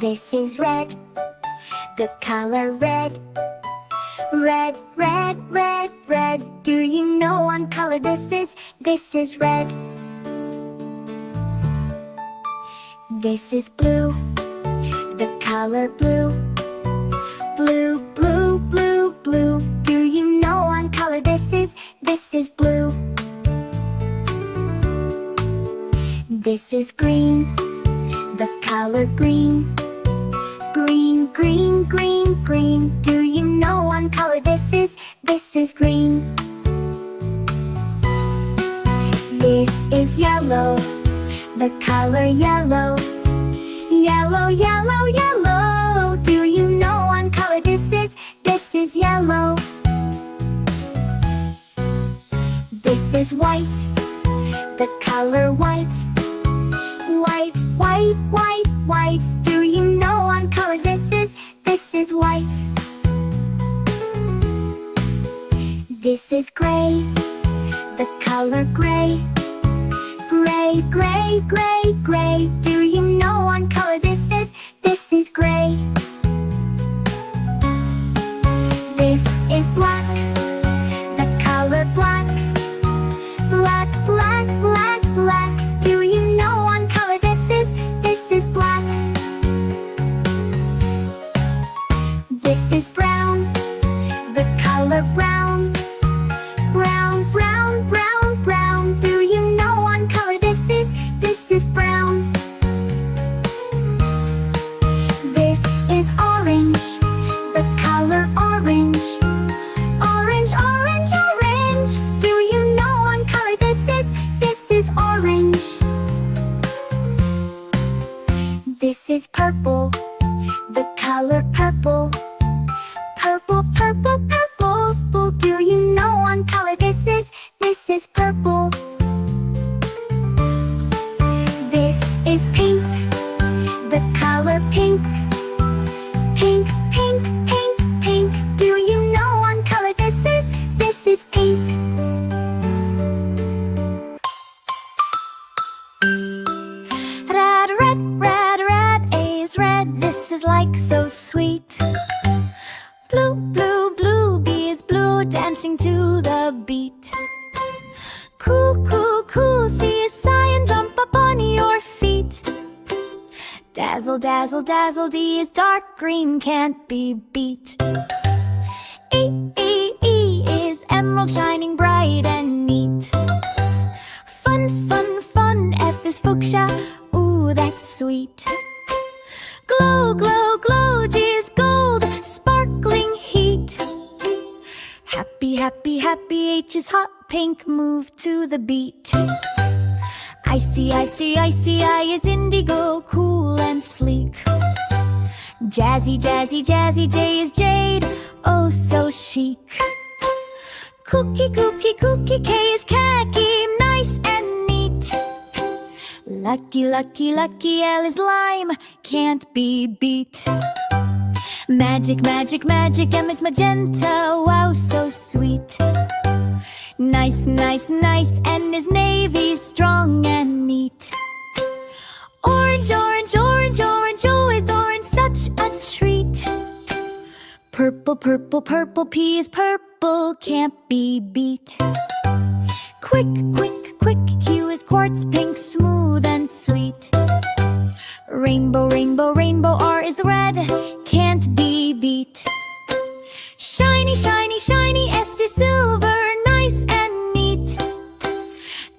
This is red, the color red. Red, red, red, red. Do you know what color this is? This is red. This is blue, the color blue. Blue, blue, blue, blue. Do you know what color this is? This is blue. This is green, the color green. Green, green, green, green. Do you know what color this is? This is green. This is yellow, the color yellow. Yellow, yellow, yellow. Do you know what color this is? This is yellow. This is white, the color white. White, white, white, white. Do you know what color this is? This is white. This is gray, the color gray. Gray, gray, gray, gray. Do you know what color this is? This is gray. This is black, the color black. Black, black, black, black. Do you know what color this is? This is black. This is brown, the color brown. Brown, brown, brown, brown. Do you know what color this is? This is brown. This is orange, the color orange. Orange, orange, orange. Do you know what color this is? This is orange. This is purple, the color purple. Purple, purple, purple. Do you know what color this is? This is purple. This is pink, the color pink. Pink, pink, pink, pink. Do you know what color this is? This is pink. Red, red, red, red, A is red. This is like so sweet. Blue, blue, blue, B is blue, dancing to the beat. Cool, cool, cool, C is sigh and jump up on your feet. Dazzle, dazzle, dazzle, D is dark green, can't be beat. E is emerald, shining bright and neat. Fun, fun, fun, F is fuchsia, ooh, that's sweet. Glow, glow, glow, G is gold, sparkling heat. Happy, happy, happy, H is hot pink, move to the beat. Icy, icy, icy, I is indigo, cool and sleek. Jazzy, jazzy, jazzy, J is jade, oh so chic. Kooky, kooky, kooky, K is khaki, nice and neat. Lucky, lucky, lucky, L is lime, can't be beat. Magic, magic, magic, M is magenta, wow, so sweet. Nice, nice, nice, N is navy, strong and neat. Orange, orange, orange, orange, O is orange, such a treat. Purple, purple, purple, P is purple, can't be beat. Quick, quick, quick, Q is quartz pink, smooth and sweet. Rainbow, rainbow, rainbow, R is red, can't be beat. Shiny, shiny, shiny, S is silver, nice and neat.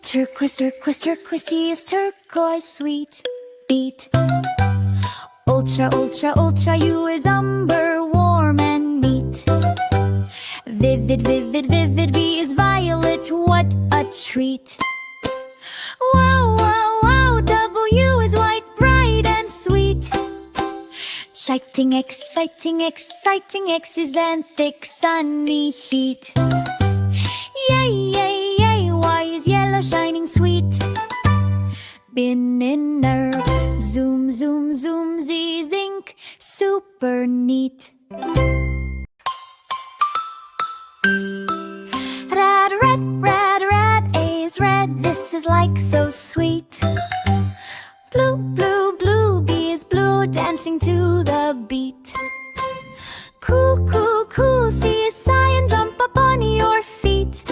Turquoise, turquoise, turquoise, T is turquoise, sweet. Beat. Ultra, ultra, ultra, U is umber, warm and neat. Vivid, vivid, vivid, V is violet, what a treat. Wow, wow, wow, W is white, bright and sweet. Exciting, exciting, exciting, X is anthic, sunny heat. Yay, yay, yay, Y is yellow, shining sweet. Bin in nerve, zoom, zoom, zoom, Z zinc, super neat. Rad, red, red, red, A is red, this is like so sweet. Blue, blue, blue, B is blue, dancing dancing to the beat. Cool, cool, cool, see a sigh and jump up on your feet.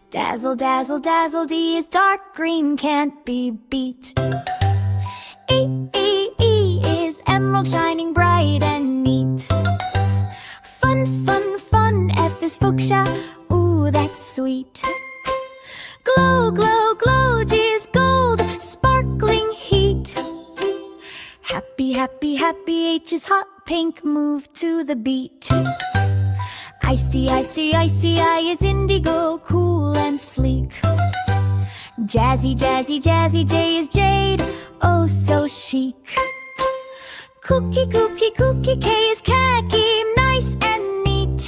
Dazzle, dazzle, dazzle, D is dark green, can't be beat. E is emerald, shining bright and neat. Fun, fun, fun, F is fuchsia, ooh, that's sweet. Glow, glow, glow, G is gold, sparkling heat. Happy, happy, happy, H is hot pink, move to the beat. Icy, icy, icy, I is indigo, cool and sleek. Jazzy, jazzy, jazzy, J is jade, oh so chic. Kooky, kooky, kooky, K is khaki, nice and neat.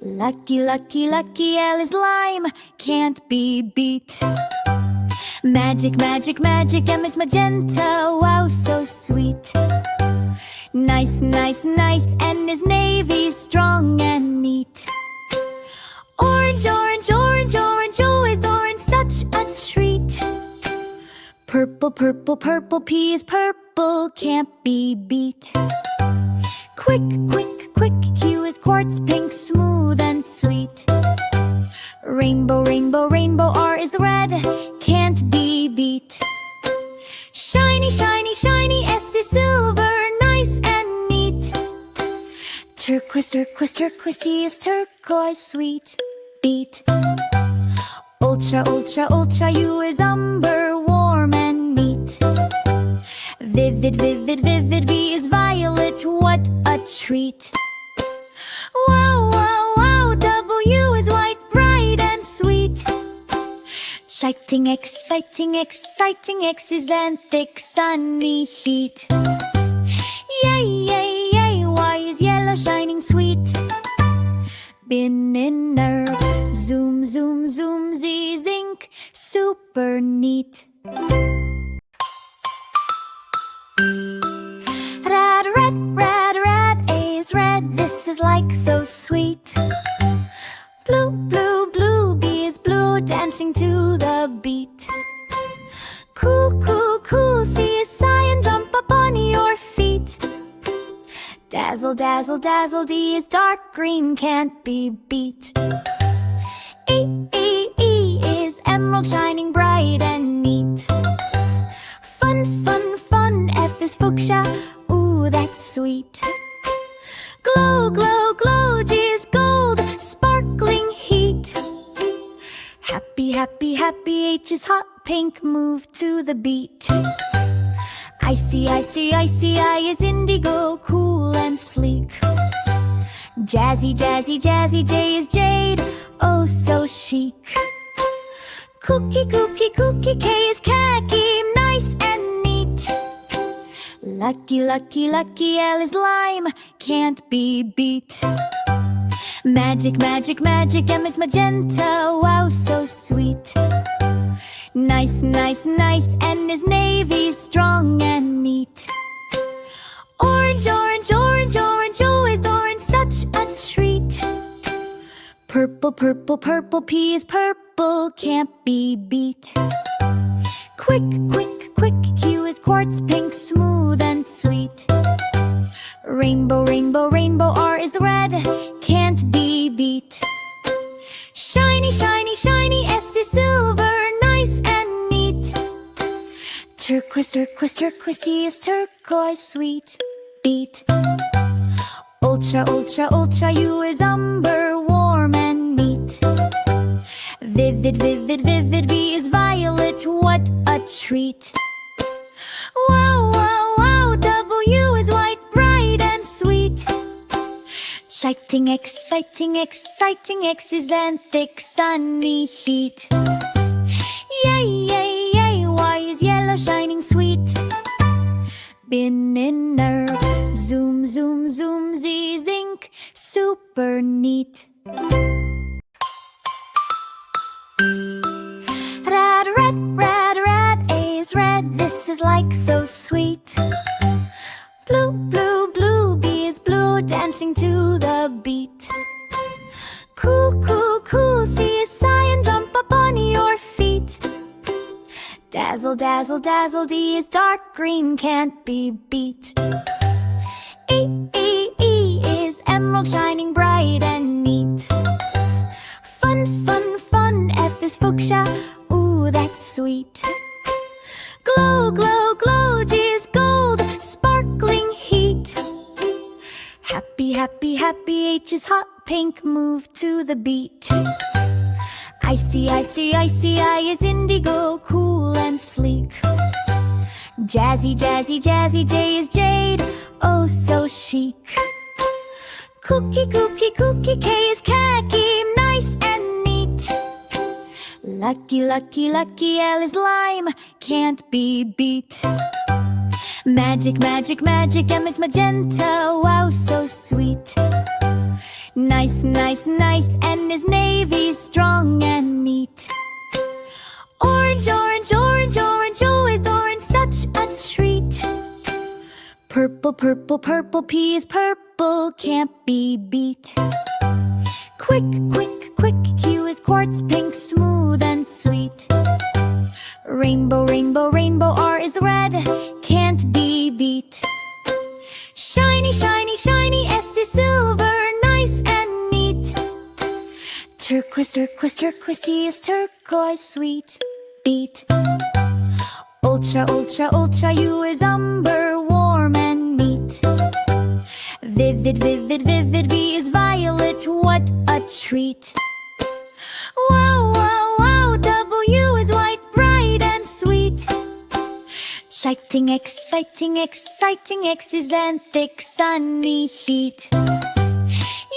Lucky, lucky, lucky, L is lime, can't be beat. Magic, magic, magic, M is magenta, wow so sweet. Nice, nice, nice, N is navy, strong and neat. Orange, orange, orange, orange, O is orange, such a treat. Purple, purple, purple, P is purple, can't be beat. Quick, quick, quick, Q is quartz pink, smooth and sweet. Rainbow, rainbow, rainbow, R is red, can't be beat. Shiny, shiny, shiny, S is silver, nice and neat. Turquoise, turquoise, turquoise, T is turquoise, sweet. Beat. Ultra, ultra, ultra, U is umber, warm and neat. Vivid, vivid, vivid, V is violet, what a treat. Wow, wow, wow, W is white, bright and sweet. Exciting, exciting, exciting, X is anthic, sunny heat. Yay, yay, yay, Y is yellow, shining sweet. Bin inner, zoom, zoom, zoom, Z is ink, super neat. Rad, rad, rad, rad, A is red, this is like so sweet. Blue, blue, blue, B is blue, dancing to the beat. Cool, cool, cool, C is sigh and jump up on your feet. Dazzle, dazzle, dazzle, D is dark green, can't be beat. E is emerald, shining bright and neat. Fun, fun, fun, F is fuchsia, ooh, that's sweet. Glow, glow, glow, G is gold, sparkling heat. Happy, happy, happy, H is hot pink, move to the beat. Icy, icy, icy, I is indigo, cool and sleek. Jazzy, jazzy, jazzy, J is jade, oh so chic. Kooky, kooky, kooky, K is khaki, nice and neat. Lucky, lucky, lucky, L is lime, can't be beat. Magic, magic, magic, M is magenta, wow so sweet. Nice, nice, nice, N is navy, strong and neat. Orange, orange, orange, orange, O is orange, such a treat. Purple, purple, purple, P is purple, can't be beat. Quick, quick, quick, Q is quartz pink, smooth and sweet. Rainbow, rainbow, rainbow, R is red, can't be beat. Shiny, shiny, shiny, S is silver, nice and neat. Turquoise, turquoise, turquoise, T is turquoise, sweet. Beat. Ultra, ultra, ultra, U is umber, warm and neat. Vivid, vivid, vivid, V is violet, what a treat. Wow, wow, wow, W is white, bright and sweet. Exciting, exciting, exciting, X is anthic, sunny heat. Yay, yay, yay, Y is yellow, shining sweet. Bin inner, zoom, zoom, zoom, Z is ink, super neat. Rad, rad, rad, rad, A is red, this is like so sweet. Blue, blue, blue, B is blue, dancing to the beat. Cool, cool, cool, C is sigh and jump up on your feet. Dazzle, dazzle, dazzle, D is dark green, can't be beat. E is emerald, shining bright and neat. Fun, fun, fun, F is fuchsia, ooh, that's sweet. Glow, glow, glow, G is gold, sparkling heat. Happy, happy, happy, H is hot pink, move to the beat. Icy, icy, icy, I is indigo, cool and sleek. Jazzy, jazzy, jazzy, J is jade, oh so chic. Kooky, kooky, kooky, K is khaki, nice and neat. Lucky, lucky, lucky, L is lime, can't be beat. Magic, magic, magic, M is magenta, wow so sweet. Nice, nice, nice, N is navy, strong and neat. Orange, orange, orange, orange, O is orange, such a treat. Purple, purple, purple, P is purple, can't be beat. Quick, quick, quick, Q is quartz pink, smooth and sweet. Rainbow, rainbow, rainbow, R is red, can't be beat. Shiny, shiny, shiny, S is silver, nice and neat. Turquoise, turquoise, turquoise, T is turquoise, sweet. Beat. Ultra, ultra, ultra, U is umber, warm and neat. Vivid, vivid, vivid, V is violet, what a treat. Wow, wow, wow, W is white, bright and sweet. Exciting, exciting, exciting, X is anthic, sunny heat.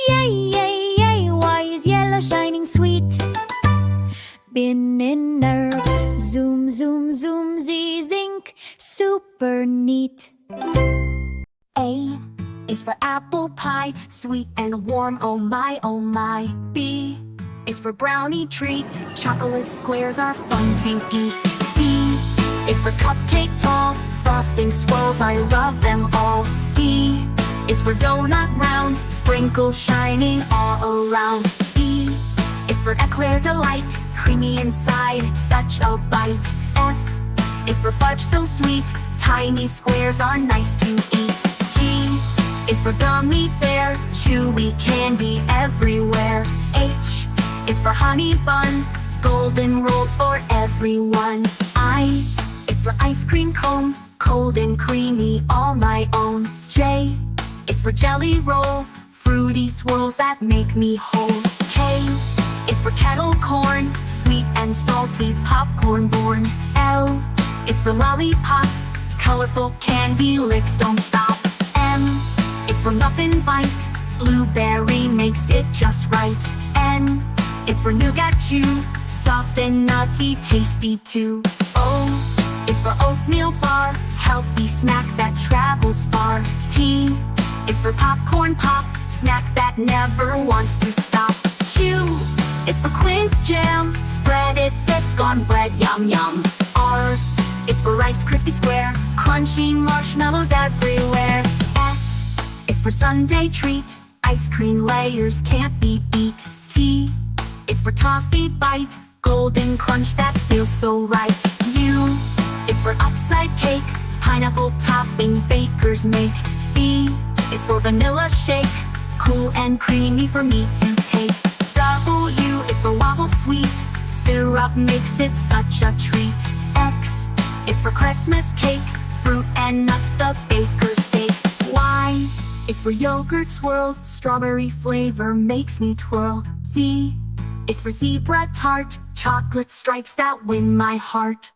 Yay, yay, yay, Y is yellow, shining sweet. Bin inner, zoom, zoom, zoom, Z zinc, super neat. A is for apple pie, sweet and warm, oh my, oh my. B is for brownie treat, chocolate squares are fun to eat. C is for cupcake tall, frosting swirls, I love them all. D is for donut round, sprinkles shining all around. E is for eclair delight, creamy inside, such a bite. F is for fudge so sweet, tiny squares are nice to eat. G is for gummy bear, chewy candy everywhere. H is for honey bun, golden rolls for everyone. I is for ice cream cone, cold and creamy, all my own. J is for jelly roll, fruity swirls that make me whole. K is for kettle corn, sweet and salty popcorn born. L is for lollipop, colorful candy lick, don't stop. M is for muffin bite, blueberry makes it just right. N is for nougat chew, soft and nutty, tasty too. O is for oatmeal bar, healthy snack that travels far. P is for popcorn pop, snack that never wants to stop. Q is for quince jam, spread it thick on bread, yum yum. R is for Rice Krispie Square, crunchy marshmallows everywhere. S is for sundae treat, ice cream layers can't be beat. T is for toffee bite, golden crunch that feels so right. U is for upside cake, pineapple topping bakers make. V is for vanilla shake, cool and creamy for me to take. W is for waffle sweet, syrup makes it such a treat. X is for Christmas cake, fruit and nuts the bakers bake. Y is for yogurt swirl, strawberry flavor makes me twirl. Z is for zebra tart, chocolate stripes that win my heart.